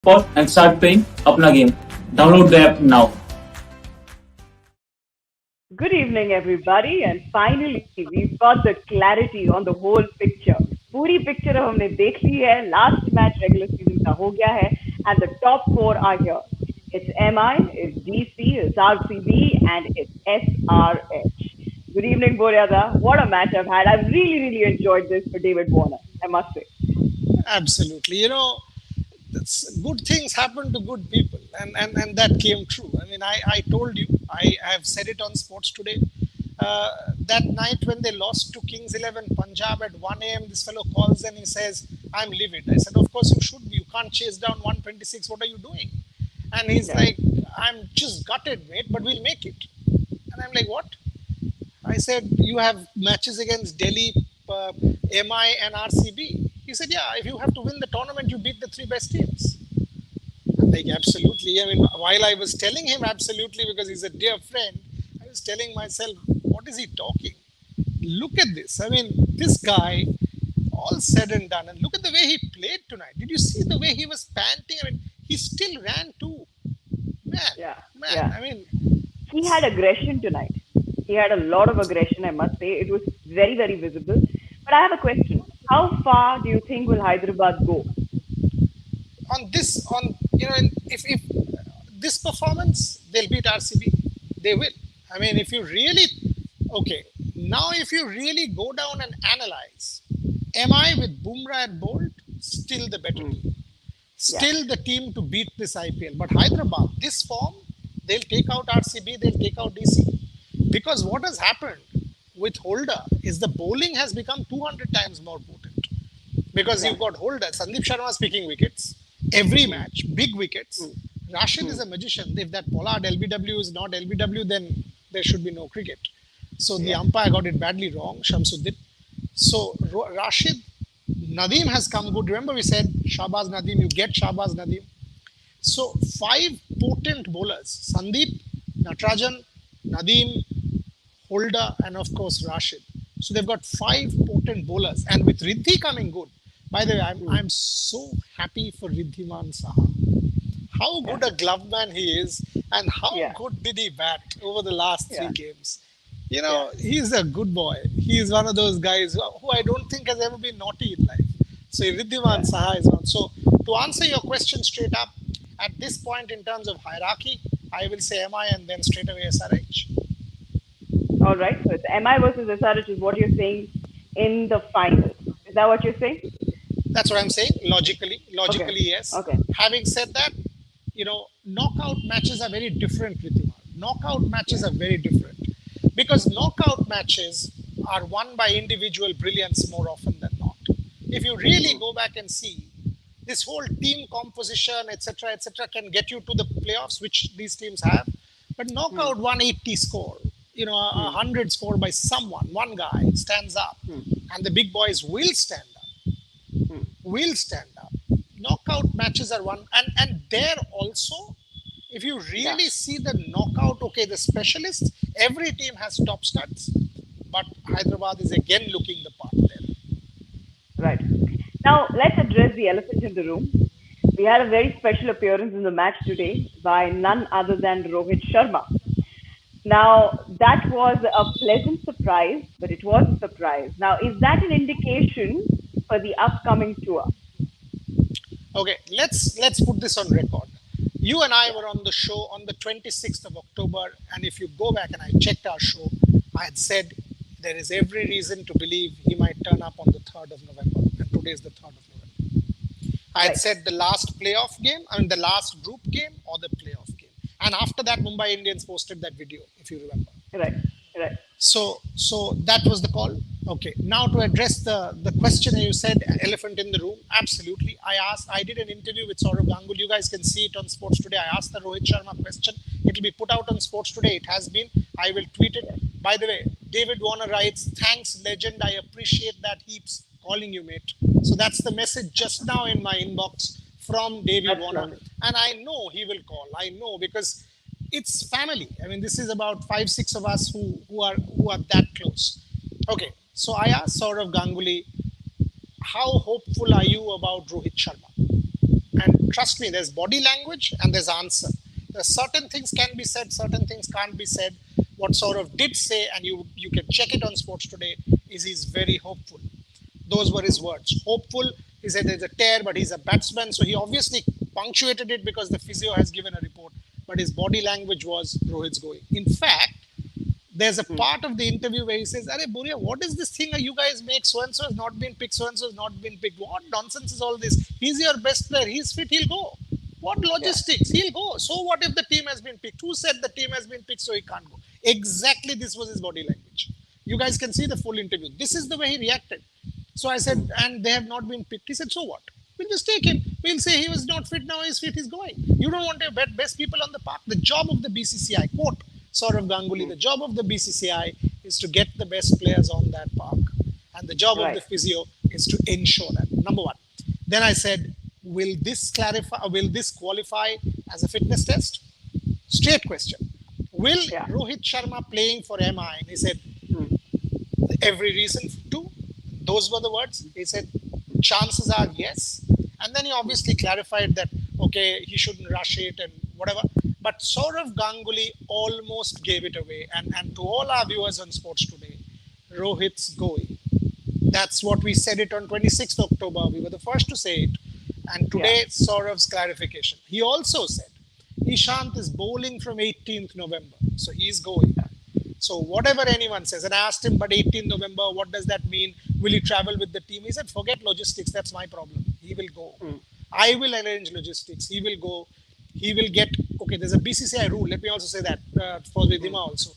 Pause and start playing Apna game. Download the app now. Good evening, everybody, and finally we've got the clarity on the whole picture. पूरी picture अब हमने देख ली है. Last match regular season का हो गया है, and the top four are here. It's MI, it's DC, it's RCB, and it's SRH. Good evening, Boryada. What a match I've had. I've really enjoyed this for David Warner, I must say. Absolutely. Good things happen to good people, and that came true. I mean, I told you, I have said it on Sports Today. That night when they lost to Kings 11 Punjab at 1 a.m., this fellow calls and he says, "I'm livid." I said, "Of course you should be. You can't chase down 126. What are you doing?" And he's like, "I'm just gutted, mate, but we'll make it." And I'm like, "What?" I said, "You have matches against Delhi, MI, and RCB." He said, "Yeah, if you have to win the tournament, you beat the three best teams." I'm like, absolutely. I mean, while I was telling him absolutely because he's a dear friend, I was telling myself, what is he talking? Look at this. I mean, this guy, all said and done, and look at the way he played tonight. Did you see the way he was panting? I mean, he still ran too. Man. I mean, he had aggression tonight. He had a lot of aggression, I must say. It was very visible. But I have a question. How far do you think will Hyderabad go? If this performance, they'll beat RCB. They will. I mean, if you really go down and analyze, MI with Bumrah and Bolt, still the better team. Still the team to beat this IPL. But Hyderabad, this form, they'll take out RCB, they'll take out DC. Because what has happened with Holder is the bowling has become 200 times more potent. Because you've got Holder, Sandeep Sharma is picking wickets every match, big wickets. Rashid is a magician. If that Pollard LBW is not LBW, then there should be no cricket. So the umpire got it badly wrong, Shamsuddin. So Rashid, Nadeem has come good. Remember we said Shahbaz Nadeem, you get Shahbaz Nadeem. So 5 potent bowlers, Sandeep, Natarajan, Nadeem, Holder, and of course Rashid. So they've got 5 potent bowlers. And with Riddhi coming good, by the way, I'm so happy for Riddhiman Saha. How good a glove man he is, and how good did he bat over the last 3 games. He's a good boy. He is one of those guys who I don't think has ever been naughty in life. So Riddhiman Saha is one. So to answer your question straight up, at this point in terms of hierarchy, I will say MI and then straight away SRH. All right. So it's MI versus SRH is what you're saying in the final. Is that what you're saying? That's what I'm saying. Logically, yes. Okay. Having said that, knockout matches are very different, Riddhiman. Knockout matches are very different. Because knockout matches are won by individual brilliance more often than not. If you really go back and see, this whole team composition, etc., can get you to the playoffs, which these teams have. But knockout 180 score, 100 score by someone, one guy stands up, and the big boys will stand up. Knockout matches are won, and there also, if you really see the knockout, the specialists, every team has top studs, but Hyderabad is again looking the part there. Right. Now, let's address the elephant in the room. We had a very special appearance in the match today by none other than Rohit Sharma. Now, that was a pleasant surprise, but it was a surprise. Now, is that an indication for the upcoming tour? Okay, let's put this on record. You and I were on the show on the 26th of October, and if you go back and I checked our show, I had said there is every reason to believe he might turn up on the 3rd of November, and today is the 3rd of November. I had said the last playoff game, the last group game or the playoff game. And after that, Mumbai Indians posted that video, if you remember. Right. So that was the call. Okay. Now to address the question you said, elephant in the room. Absolutely. I did an interview with Saurav Ganguly. You guys can see it on Sports Today. I asked the Rohit Sharma question. It will be put out on Sports Today. It has been. I will tweet it. By the way, David Warner writes, "Thanks, legend. I appreciate that heaps. Calling you, mate." So that's the message just now in my inbox from David Warner. And I know he will call. I know, because it's family. I mean, this is about 5-6 of us who are that close. Okay, so I asked Saurav Ganguly, how hopeful are you about Rohit Sharma? And trust me, there's body language and there's answer. There are certain things can be said, certain things can't be said. What Saurav did say, and you can check it on Sports Today, is he's very hopeful. Those were his words. Hopeful. He said there's a tear, but he's a batsman. So he obviously punctuated it because the physio has given a report. But his body language was Rohit's going. In fact, there's a part of the interview where he says, Arey Buria, what is this thing you guys make? So and so has not been picked, so and so has not been picked. What nonsense is all this? He's your best player. He's fit, he'll go. What logistics? He'll go. So what if the team has been picked? Who said the team has been picked so he can't go? Exactly this was his body language. You guys can see the full interview. This is the way he reacted. So I said, and they have not been picked. He said, so what? We'll just take him. We'll say he was not fit, now he's fit, he's going. You don't want to bet best people on the park. The job of the BCCI, quote Saurav Ganguly, the job of the BCCI is to get the best players on that park. And the job of the physio is to ensure that. Number one. Then I said, will this qualify as a fitness test? Straight question. Will Rohit Sharma playing for MI? He said, every reason to. Those were the words. He said, chances are yes. And then he obviously clarified that, okay, he shouldn't rush it and whatever. But Saurav Ganguly almost gave it away. And to all our viewers on Sports Today, Rohit's going. That's what we said it on 26th October. We were the first to say it. And today, Saurav's clarification. He also said, Ishant is bowling from 18th November. So he's going. So whatever anyone says, and I asked him, but 18th November, what does that mean? Will he travel with the team? He said, forget logistics. That's my problem. He will go. I will arrange logistics. He will go. He will get, okay, there's a BCCI rule. Let me also say that for Vidima also.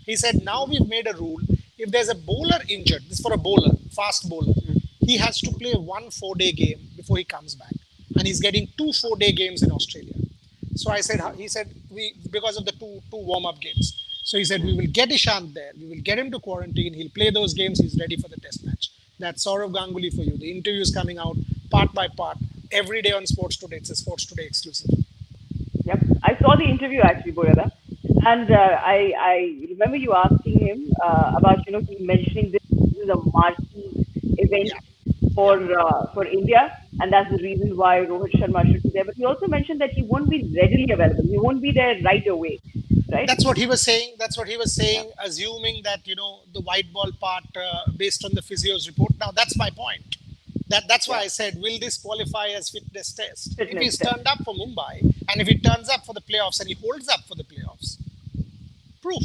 He said, now we've made a rule. If there's a bowler injured, this is for a bowler, fast bowler, he has to play 1 4-day game before he comes back. And he's getting 2 4-day games in Australia. So he said, because of the two warm-up games. So he said, we will get Ishant there. We will get him to quarantine. He'll play those games. He's ready for the test match. That's Saurav Ganguly for you. The interview is coming out part by part every day on Sports Today. It's a Sports Today exclusive. Yep. I saw the interview actually, Boyada. And I remember you asking him about, he mentioning this is a marquee event for India. And that's the reason why Rohit Sharma should be there. But he also mentioned that he won't be readily available. He won't be there right away. Right? That's what he was saying. Assuming that, the white ball part based on the physio's report. Now, that's my point. That's why I said, will this qualify as fitness test? If he's turned up for Mumbai, and if he turns up for the playoffs and he holds up for the playoffs, proof.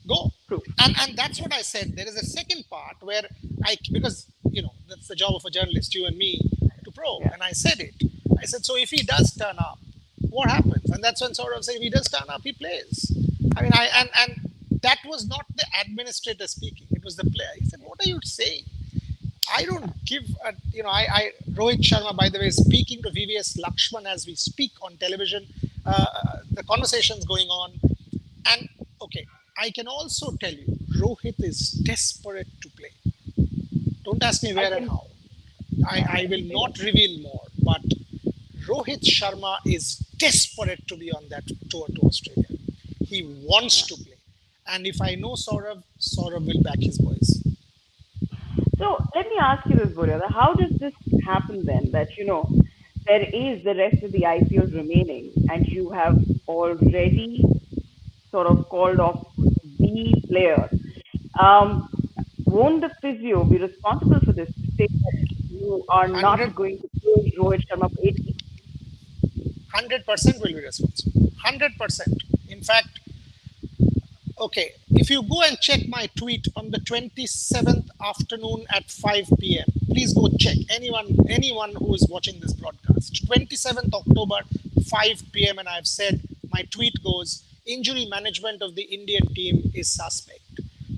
Go. Proof. And that's what I said. There is a second part where because, that's the job of a journalist, you and me, to probe. And I said it. I said, so if he does turn up, what happens? And that's when Saurav said, if he does turn up, he plays. I mean, and that was not the administrator speaking. It was the player. He said, what are you saying? I don't give Rohit Sharma, by the way, speaking to VVS Lakshman as we speak on television. The conversation's going on. And, okay, I can also tell you, Rohit is desperate to play. Don't ask me where and how. I will not reveal more, but Rohit Sharma is desperate to be on that tour to Australia. He wants to play. And if I know Saurav will back his boys. So let me ask you this, Boryada. How does this happen then that, there is the rest of the IPL remaining and you have already sort of called off the player? Won't the physio be responsible for this? To say that you are not going to play Rohit Sharma for 8 weeks? 100% will be responsible. 100%. In fact, okay, if you go and check my tweet on the 27th afternoon at 5 p.m., please go check. Anyone who is watching this broadcast. 27th October, 5 p.m. and I've said, my tweet goes, injury management of the Indian team is suspect.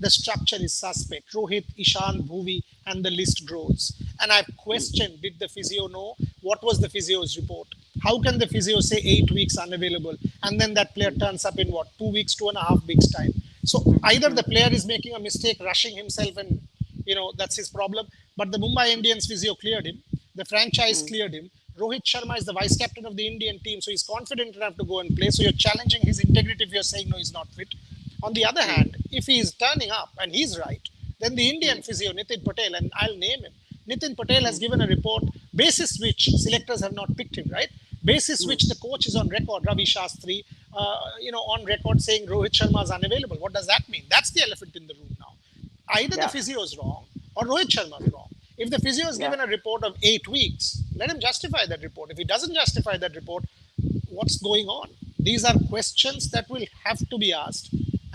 The structure is suspect. Rohit, Ishant, Bhuvi, and the list grows. And I've questioned, did the physio know? What was the physio's report? How can the physio say 8 weeks unavailable? And then that player turns up in 2 weeks, 2.5 weeks time. So either the player is making a mistake, rushing himself and, that's his problem. But the Mumbai Indians physio cleared him. The franchise cleared him. Rohit Sharma is the vice captain of the Indian team. So he's confident enough to go and play. So you're challenging his integrity if you're saying, no, he's not fit. On the other hand, if he is turning up and he's right, then the Indian physio, Nitin Patel, and I'll name him. Nitin Patel has given a report basis which selectors have not picked him, right? basis which the coach is on record, Ravi Shastri, on record saying Rohit Sharma is unavailable. What does that mean? That's the elephant in the room now. Either the Yeah. physio is wrong or Rohit Sharma is wrong. If the physio is Yeah. given a report of 8 weeks, let him justify that report. If he doesn't justify that report, what's going on? These are questions that will have to be asked,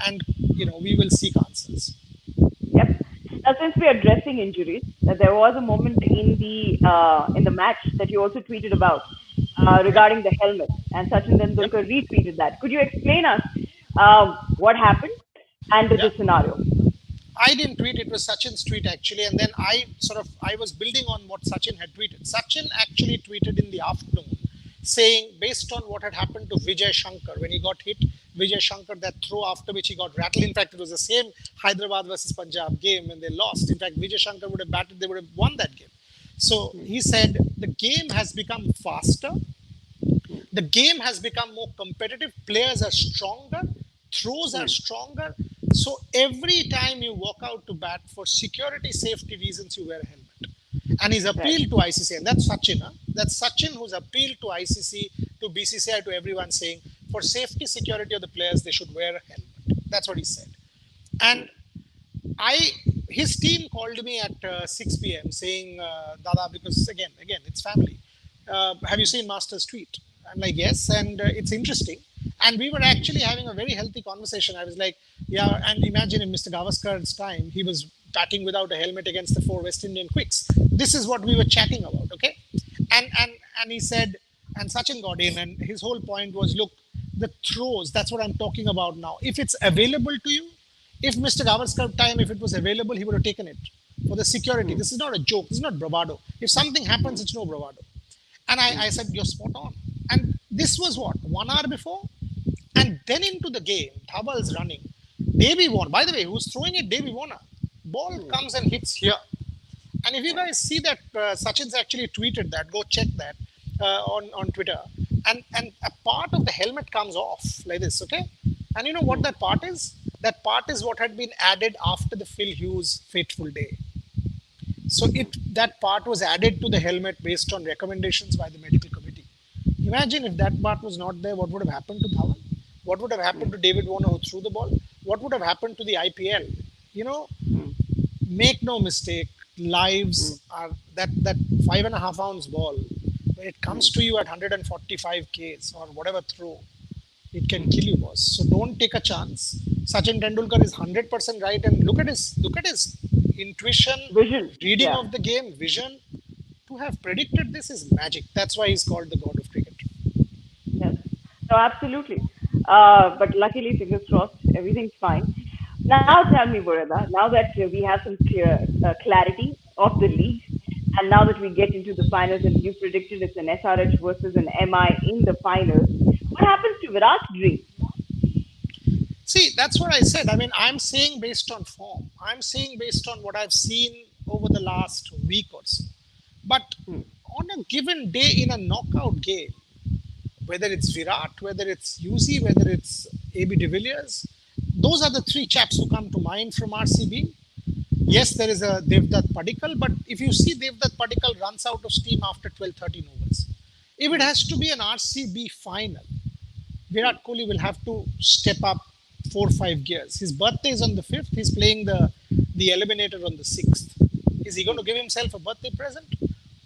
and we will seek answers. Yep. Now, since we are addressing injuries, there was a moment in the match that you also tweeted about Yep. regarding the helmet, and Sachin Yep. Tendulkar retweeted that. Could you explain us what happened and the Yep. scenario? I didn't tweet. It was Sachin's tweet actually, and then I was building on what Sachin had tweeted. Sachin actually tweeted in the afternoon, saying based on what had happened to Vijay Shankar when he got hit, Vijay Shankar that throw after which he got rattled. In fact, it was the same Hyderabad versus Punjab game when they lost. In fact, Vijay Shankar would have batted, they would have won that game. So he said the game has become faster, the game has become more competitive. Players are stronger, throws are stronger. So every time you walk out to bat for security, safety reasons, you wear a helmet. And he's Right. appealed to ICC, and that's Sachin. Huh? That's Sachin who's appealed to ICC, to BCCI, to everyone, saying for safety, security of the players, they should wear a helmet. That's what he said. And I his team called me at 6 p.m. saying, Dada, because again, it's family. Have you seen Master's tweet? I'm like, yes, and it's interesting. And we were actually having a very healthy conversation. I was like, yeah, and imagine in Mr. Gavaskar's time, he was batting without a helmet against the four West Indian quicks. This is what we were chatting about, okay? And he said, and Sachin got in, and his whole point was, look, the throws, that's what I'm talking about now. If it's available to you, if Mr. Gavaskar time, if it was available, he would have taken it for the security. This is not a joke. This is not bravado. If something happens, it's no bravado. And I said, you're spot on. And this was what, 1 hour before? And then into the game, Dhabal's running. Davy Warner, by the way, who's throwing it? Davy Warner. Ball comes and hits here. And if you guys see that, Sachin's actually tweeted that, go check that on Twitter. And a part of the helmet comes off like this, okay? And you know what that part is? That part is what had been added after the Phil Hughes fateful day. So that part was added to the helmet based on recommendations by the medical committee. Imagine if that part was not there, what would have happened to Dhawan? What would have happened to David Warner who threw the ball? What would have happened to the IPL? You know, make no mistake, lives are that 5.5 ounce ball. When it comes to you at 145 Ks or whatever throw, it can kill you, boss. So don't take a chance. Sachin Tendulkar is 100% right, and look at his intuition, Vision. reading Yeah. of the game, vision. To have predicted this is magic. That's why he's called the god of cricket. Yes. No, absolutely. But luckily, fingers crossed, everything's fine. Now tell me, Burada, now that we have some clarity of the league, and now that we get into the finals, and you predicted it's an SRH versus an MI in the finals, what happens to Virat's dream? See, that's what I said. I mean, I'm saying based on form. I'm saying based on what I've seen over the last week or so. But on a given day in a knockout game, whether it's Virat, whether it's Yuzi, whether it's AB de Villiers, those are the three chaps who come to mind from RCB. Yes, there is a Devdutt Padikkal, but if you see Devdutt Padikkal runs out of steam after 12, 13 overs. If it has to be an RCB final, Virat Kohli will have to step up 4 or 5 gears. His birthday is on the 5th. He's playing the eliminator on the 6th. Is he going to give himself a birthday present?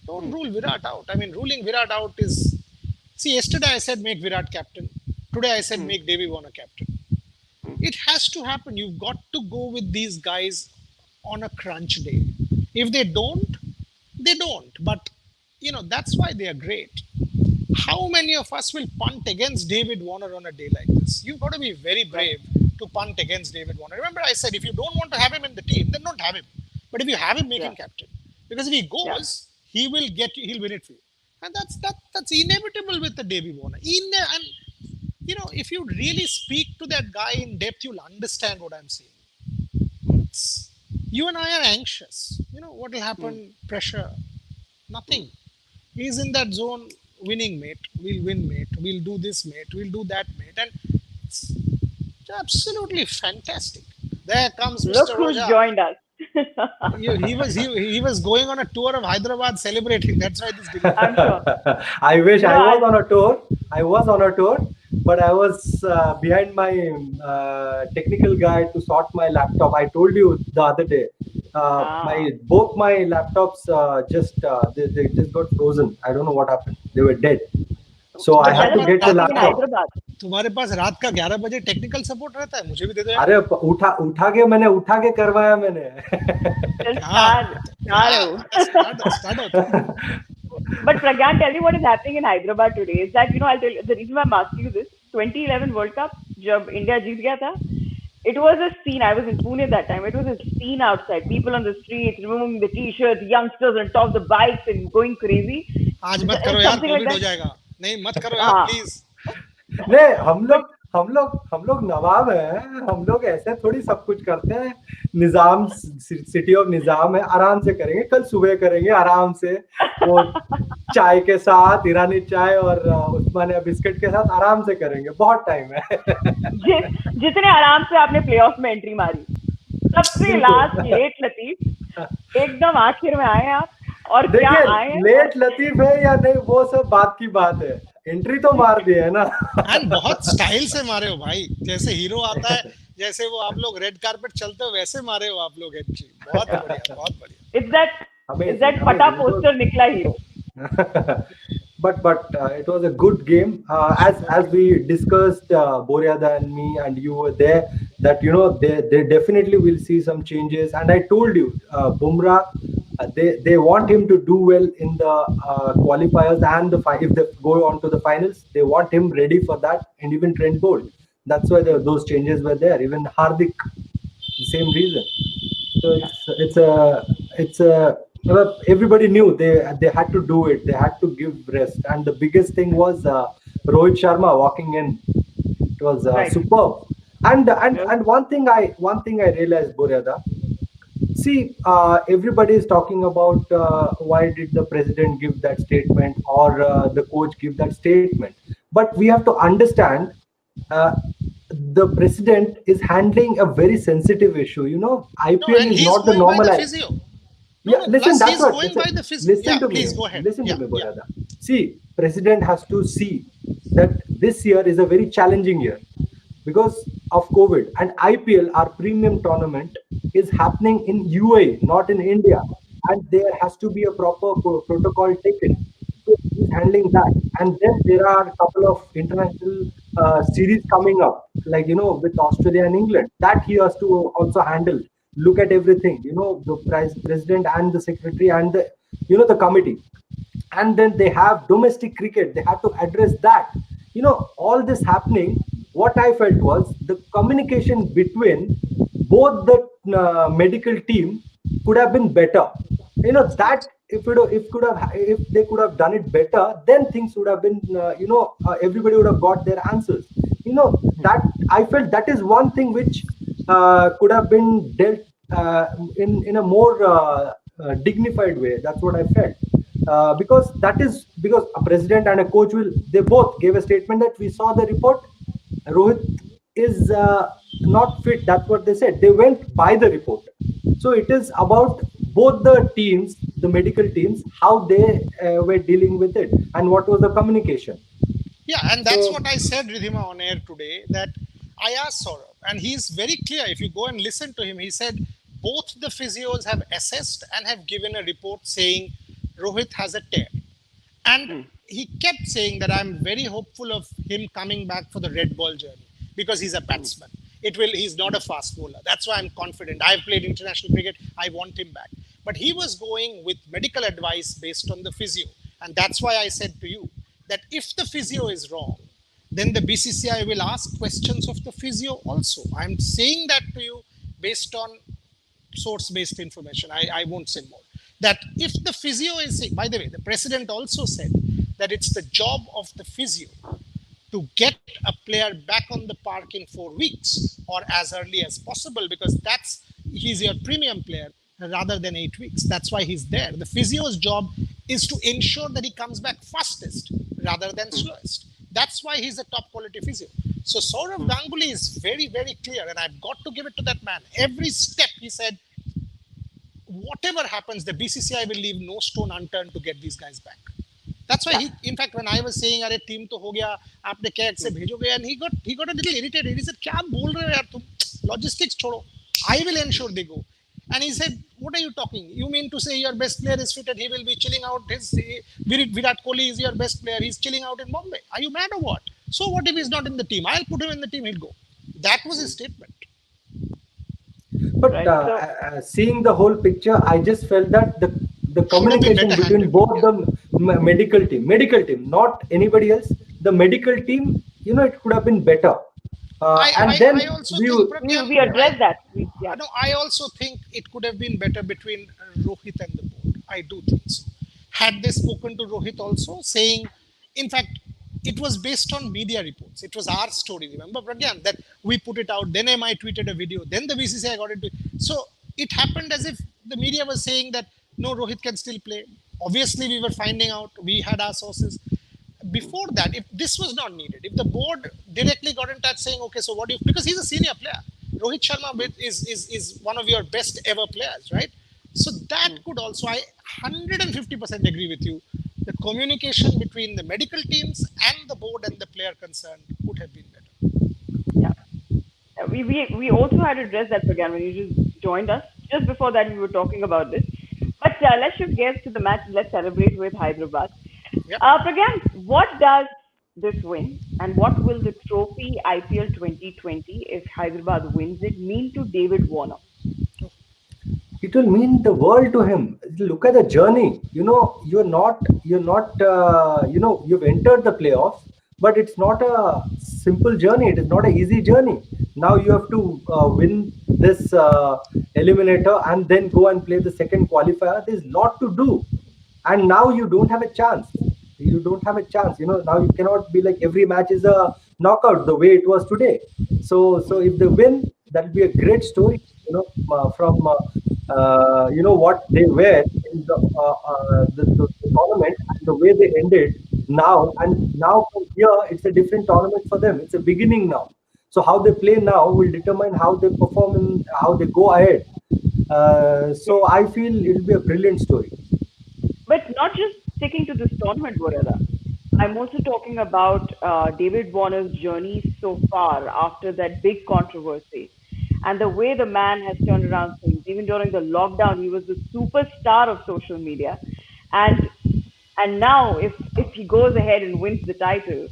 Don't rule Virat out. I mean, ruling Virat out is. See, yesterday I said make Virat captain. Today I said make Davy Warner captain. It has to happen. You've got to go with these guys on a crunch day. If they don't, they don't. But, that's why they are great. How many of us will punt against David Warner on a day like this? You've got to be very brave to punt against David Warner. Remember, I said if you don't want to have him in the team, then don't have him. But if you have him, make him captain. Because if he goes, he'll win it for you. And that's inevitable with the Davy Warner. And if you really speak to that guy in depth, you'll understand what I'm saying. You and I are anxious. What will happen? Pressure. Nothing. He's in that zone, winning, mate. We'll win, mate. We'll do this, mate. We'll do that, mate. And it's absolutely fantastic. There comes Look Mr. who's Roja. joined us. He was going on a tour of Hyderabad celebrating. That's why this delay. I'm sure. I wish You know, I was on a tour. I was on a tour, but I was behind my technical guy to sort my laptop. I told you the other day. ah. My both my laptops they just got frozen. I don't know what happened. They were dead. So I But had तुम्हारे there's to a pass get the good रात thing in का laptop. Hyderabad. तुम्हारे पास रात का 11 बजे technical support रहता है, मुझे भी दे दो यार। अरे उठा के करवाया मैंने. Just क्या star, क्या star है वो. स्टार्ट होता है। But Pragyan, tell me what is happening in Hyderabad today. Is that, I'll tell you the reason why I'm asking you this. 2011 World Cup, जब India जीत गया था, it was a scene. I was in Pune that time. It was a scene outside. People on the streets removing the t-shirts, youngsters on top of the bikes and going crazy. आज मत करो यार, Something like Covid हो that. जाएगा। नहीं मत करो यार हाँ. प्लीज। नहीं, But हम लोग नवाब हैं. हम लोग ऐसे थोड़ी सब कुछ करते हैं. निजाम, सिटी ऑफ निजाम है. आराम से करेंगे. कल सुबह करेंगे आराम से. वो चाय के साथ, ईरानी चाय और उस्मानिया बिस्किट के साथ आराम से करेंगे. बहुत टाइम है. जितने आराम से आपने प्लेऑफ में एंट्री मारी, सबसे लास्ट लेट लतीफ एकदम आखिर में आए आप. और क्या आए देखिए, हैं? लेट लतीफ है या नहीं वो सब बात की बात है. एंट्री तो मार दी है ना. एंड बहुत स्टाइल से मारे हो भाई, जैसे हीरो आता है, जैसे वो आप लोग रेड कारपेट चलते हो वैसे मारे हो आप लोग एंट्री. बहुत बढ़िया, बहुत बढ़िया. It's that फटा पोस्टर निकला hero. but it was a good game. As we discussed, Boryada and me and you were there, that they definitely will see some changes. And I told you, Bumrah, they want him to do well in the qualifiers and if they go on to the finals, they want him ready for that. And even Trent Bolt, that's why those changes were there. Even Hardik, the same reason. So it's a everybody knew they had to do it. They had to give rest. And the biggest thing was Rohit Sharma walking in. It was Right. superb. And one thing I realized, Boryada, see, everybody is talking about why did the president give that statement or the coach give that statement. But we have to understand, the president is handling a very sensitive issue. IPL No, and is he's not the going by normal. the physio. No, Yeah, no, listen, plus that's he's what. going by the physio. Listen Yeah, to me. please go ahead. Listen Yeah, to me, yeah. Boryada. See, president has to see that this year is a very challenging year because of COVID. And IPL, our premium tournament, is happening in UAE, not in India. And there has to be a proper protocol taken. So he's handling that. And then there are a couple of international series coming up, like, with Australia and England. That he has to also handle. Look at everything, the president and the secretary and the committee. And then they have domestic cricket. They have to address that. All this happening, what I felt was the communication between both the medical team could have been better. That if they could have done it better, then things would have been, everybody would have got their answers. That I felt that is one thing which could have been dealt in a more dignified way. That's what I felt. Because a president and a coach they both gave a statement that we saw the report. Rohit is not fit. That's what they said. They went by the report. So it is about both the teams, the medical teams, how they were dealing with it and what was the communication. Yeah, and that's So- what I said, Ridhima, on air today, that I asked Saurabh, and he's very clear. If you go and listen to him, he said both the physios have assessed and have given a report saying Rohit has a tear. And he kept saying that I'm very hopeful of him coming back for the red ball journey because he's a batsman. He's not a fast bowler. That's why I'm confident. I've played international cricket. I want him back. But he was going with medical advice based on the physio. And that's why I said to you that if the physio is wrong, then the BCCI will ask questions of the physio also. I'm saying that to you based on source-based information. I won't say more. That if the physio is, by the way, the president also said that it's the job of the physio to get a player back on the park in 4 weeks or as early as possible, because he's your premium player rather than 8 weeks. That's why he's there. The physio's job is to ensure that he comes back fastest rather than slowest. That's why he's a top quality physio. So Saurav Ganguly is very, very clear, and I've got to give it to that man. Every step he said, whatever happens, the BCCI will leave no stone unturned to get these guys back. That's why he, in fact, when I was saying, "अरे team तो हो गया, आपने CAG से भेजोगे," and he got a little irritated. He said, "क्या बोल रहे हो यार तुम? Logistics छोड़ो. I will ensure they go." And he said, "What are you talking? You mean to say your best player is fit and he will be chilling out? Virat Kohli is your best player. He's chilling out in Bombay. Are you mad or what? So what if he's not in the team? I'll put him in the team. He'll go." That was his statement. But Right. seeing the whole picture, I just felt that the Should have been communication better between handled. both the medical team, not anybody else, the medical team, it could have been better. And then I also we, think We addressed that. Yeah. No, I also think it could have been better between Rohit and the board. I do think so. Had they spoken to Rohit also, saying, in fact, it was based on media reports. It was our story, remember, Pragyan, that we put it out, then MI tweeted a video, then the BCCI got into it. So it happened as if the media was saying that, no, Rohit can still play. Obviously, we were finding out, we had our sources. Before that, if this was not needed, if the board directly got in touch saying, okay, so what do you, because he's a senior player, Rohit Sharma is one of your best ever players, right? So that could also, I 150% agree with you. The communication between the medical teams and the board and the player concerned would have been better. Yeah. We also had addressed that again when you just joined us. Just before that, we were talking about this. But let's shift gears to the match. Let's celebrate with Hyderabad. Yep. Pragyan, what does this win and what will the trophy IPL 2020, if Hyderabad wins it, mean to David Warner? it will mean the world to him. Look at the journey. You've entered the playoffs, but it's not a simple journey. It is not an easy journey. Now you have to win this eliminator and then go and play the second qualifier. There's a lot to do, and now you don't have a chance. You don't have a chance. Now you cannot be like every match is a knockout the way it was today. So if they win, that'll be a great story. From what they were in the tournament and the way they ended now, and now from here it's a different tournament for them. It's a beginning now. So how they play now will determine how they perform and how they go ahead. So I feel it'll be a brilliant story. But not just sticking to this tournament, Varela. I'm also talking about David Warner's journey so far after that big controversy. And the way the man has turned around things, even during the lockdown, he was the superstar of social media. And now, if he goes ahead and wins the title,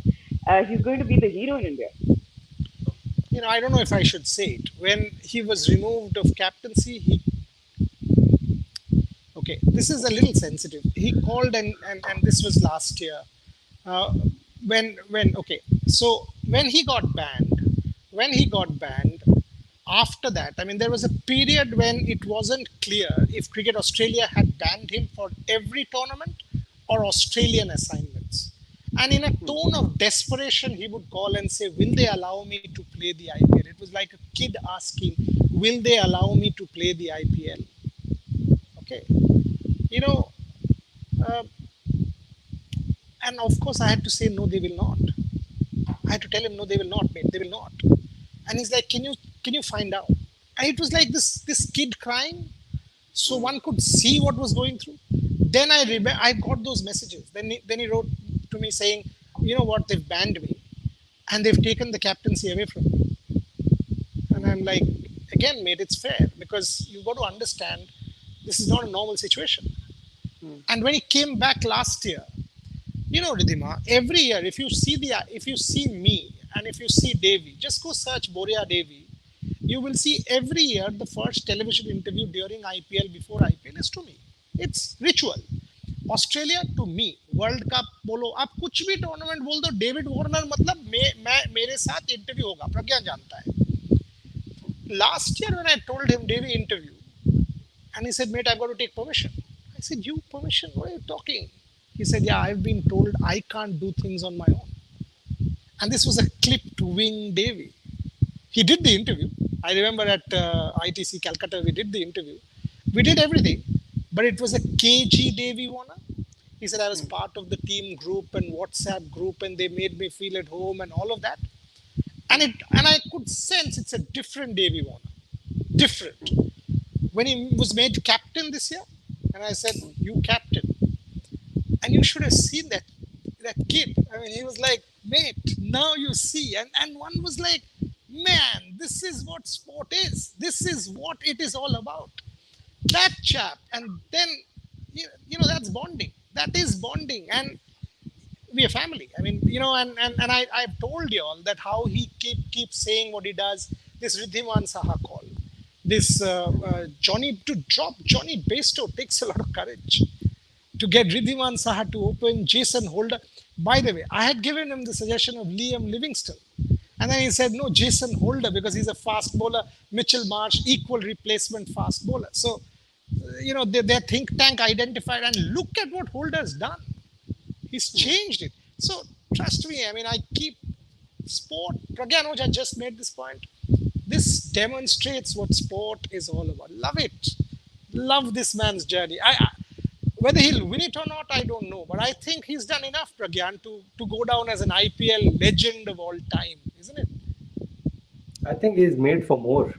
he's going to be the hero in India. I don't know if I should say it. When he was removed of captaincy, okay, this is a little sensitive. He called and this was last year. So when he got banned, after that, I mean, there was a period when it wasn't clear if Cricket Australia had banned him for every tournament or Australian assignments. And in a tone of desperation, he would call and say, will they allow me to play the IPL? It was like a kid asking, will they allow me to play the IPL? Okay. And of course, I had to say, no, they will not. I had to tell him, no, they will not, mate, they will not. And he's like, can you find out? And it was like this kid crying, so one could see what was going through. Then I got those messages. Then he wrote to me saying, you know what, they've banned me and they've taken the captaincy away from me. And I'm like, again, mate, it's fair, because you've got to understand this is not a normal situation. And when he came back last year, Ridhima, every year, if you see me and if you see Devi, just go search Boria Devi. You will see every year the first television interview during IPL, before IPL, is to me. It's ritual. Australia to me, World Cup बोलो, आप कुछ भी tournament बोल दो, David Warner मतलब मेरे साथ interview होगा, प्रज्ञा जानता है. Last year when I told him Devi interview, and he said, mate, I've got to take permission. I said, you permission? What are you talking? He said, yeah, I've been told I can't do things on my own. And this was a clip to wing Devi. He did the interview. I remember at ITC Calcutta, we did the interview. We did everything, but it was a KG Devi Warner. He said, I was part of the team group and WhatsApp group, and they made me feel at home and all of that. And I could sense it's a different Devi Warner. Different. when he was made captain this year, and I said, "You captain," and you should have seen that kid. I mean, he was like, "Mate, now you see," and one was like, "Man, this is what sport is. This is what it is all about." That chap, and then that's bonding. That is bonding, and we are family. I mean, and I've told you all that how he keeps saying what he does. This Ridhiman Saha call, this Johnny, to drop Johnny Bairstow takes a lot of courage. To get Ridhiman Saha to open, Jason Holder. By the way, I had given him the suggestion of Liam Livingstone. And then he said, no, Jason Holder, because he's a fast bowler. Mitchell Marsh, equal replacement fast bowler. So, their think tank identified, and look at what Holder's done. He's changed it. So, trust me, I mean, I keep sport. Pragyan Oja just made this point. This demonstrates what sport is all about. Love it. Love this man's journey. Whether he'll win it or not, I don't know. But I think he's done enough, Pragyan, to go down as an IPL legend of all time, isn't it? I think he's made for more.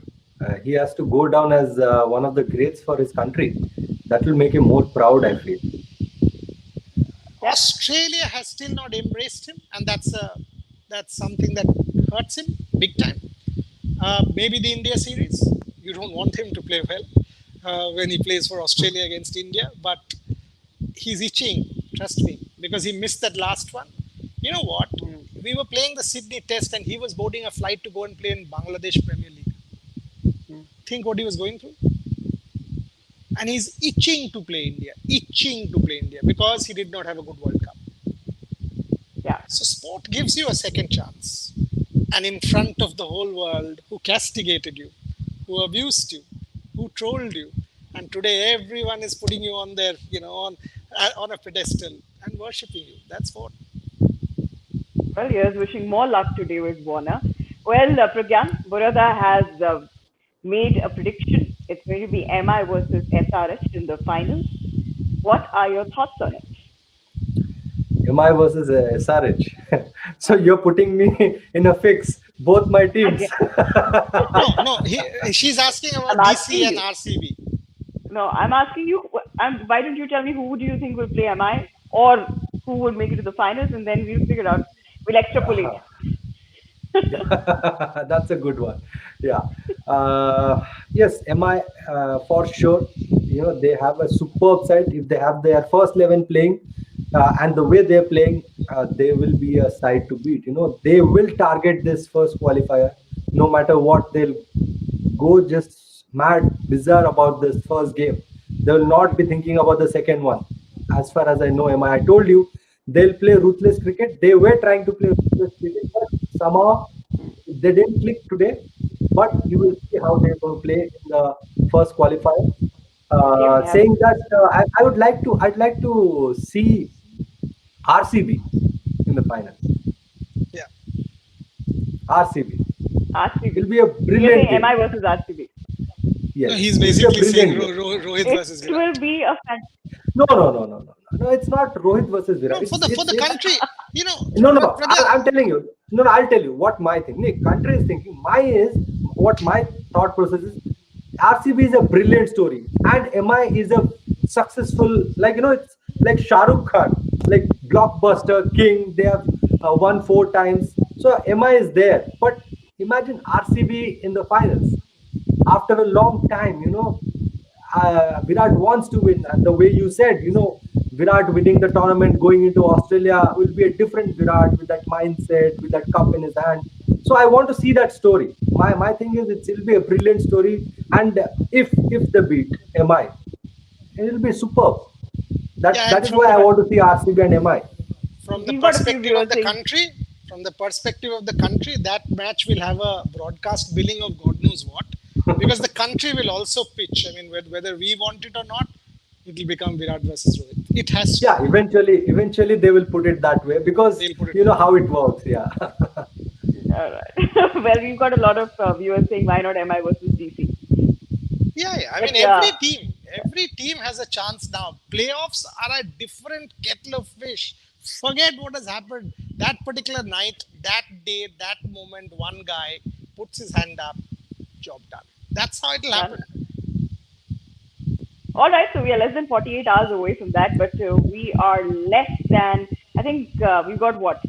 He has to go down as one of the greats for his country. That will make him more proud, I feel. Australia has still not embraced him, and that's something that hurts him big time. Maybe the India series, you don't want him to play well when he plays for Australia against India, but he's itching, trust me, because he missed that last one. You know what? We were playing the Sydney Test, and he was boarding a flight to go and play in Bangladesh Premier League. Think what he was going through? And he's itching to play India, because he did not have a good World Cup. Yeah. So sport gives you a second chance. And in front of the whole world, who castigated you, who abused you, who trolled you, and today everyone is putting you on their, on a pedestal and worshipping you. That's what. Well, here's wishing more luck today with Warner. Well, Pragyan, Burada has made a prediction. It's going to be MI versus SRH in the finals. What are your thoughts on it? MI versus SRH. So you're putting me in a fix. Both my teams. No. She's asking about DC and RCB. No, I'm asking you. Why don't you tell me who do you think will play MI, or who will make it to the finals, and then we'll figure out. We'll extrapolate. That's a good one. Yeah. Yes, MI for sure. They have a superb side. If they have their first 11 playing, and the way they're playing, they will be a side to beat. They will target this first qualifier. No matter what, they'll go just mad, bizarre about this first game. They will not be thinking about the second one. As far as I know, MI, I told you, they'll play ruthless cricket. They were trying to play ruthless cricket, but somehow they didn't click today. But you will see how they're going to play in the first qualifier. Saying that, I'd like to see RCB in the final. Yeah. RCB. RCB. It'll be a brilliant game. MI versus RCB. Yes. No, he's basically saying Rohit versus Virat. It will be a No, it's not Rohit versus Virat. No, for the country, No. I'm telling you. No, I'll tell you what my thing. Nick, country is thinking. What my thought process is. RCB is a brilliant story, and MI is a successful, it's like Shah Rukh Khan, like blockbuster king. They have won 4 times. So MI is there, but imagine RCB in the finals after a long time. Virat wants to win, and the way you said, Virat winning the tournament, going into Australia will be a different Virat with that mindset, with that cup in his hand. So I want to see that story. My thing is, it'll be a brilliant story, and if they beat MI, it'll be superb. That is why I want to see RCB and MI. From the perspective of the country, that match will have a broadcast billing of God knows what, because the country will also pitch. I mean, whether we want it or not, it will become Virat versus Rohit. It has to. Yeah, eventually they will put it that way, because you know how it works. Yeah. All right. Well, we've got a lot of viewers saying, why not MI versus DC? Yeah. I mean, every team has a chance now. Playoffs are a different kettle of fish. Forget what has happened. That particular night, that day, that moment, one guy puts his hand up, job done. That's how it'll happen. All right, so we are less than 48 hours away from that, but we are less than, I think we've got what,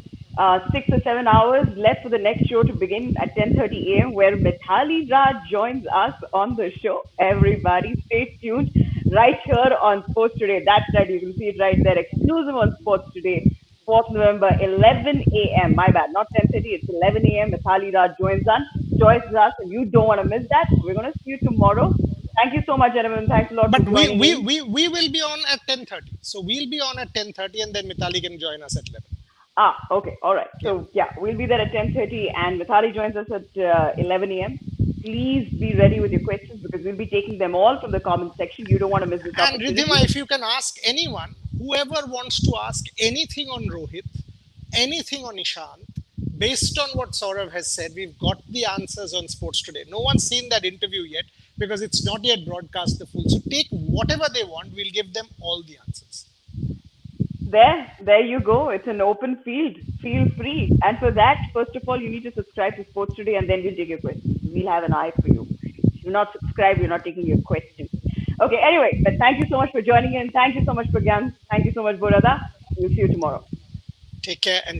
6 or 7 hours left for the next show to begin at 10:30 a.m., where Mithali Raj joins us on the show. Everybody, stay tuned right here on Sports Today. That's right, you can see it right there, exclusive on Sports Today. 4th November, 11 a.m. My bad, not 10:30. It's 11 a.m. Mithali Raj joins us, and you don't want to miss that. We're gonna see you tomorrow. Thank you so much, gentlemen. Thanks a lot for But joining in. we will be on at 10:30. So we'll be on at 10:30, and then Mitali can join us at 11. Ah, okay, all right. Yeah. So yeah, we'll be there at 10:30, and Mithali joins us at 11 a.m. Please be ready with your questions because we'll be taking them all from the comment section. You don't want to miss this And opportunity. Ridhima, if you can ask anyone, whoever wants to ask anything on Rohit, anything on Ishant, based on what Saurav has said, we've got the answers on Sports Today. No one's seen that interview yet because it's not yet broadcast the full. So take whatever they want, we'll give them all the answers. There you go. It's an open field. Feel free. And for that, first of all, you need to subscribe to Sports Today, and then we'll take your questions. We'll have an eye for you. If you're not subscribed, you're not taking your questions. Okay, anyway, but thank you so much for joining in. Thank you so much, Pragyan. Thank you so much, Burada. We'll see you tomorrow. Take care and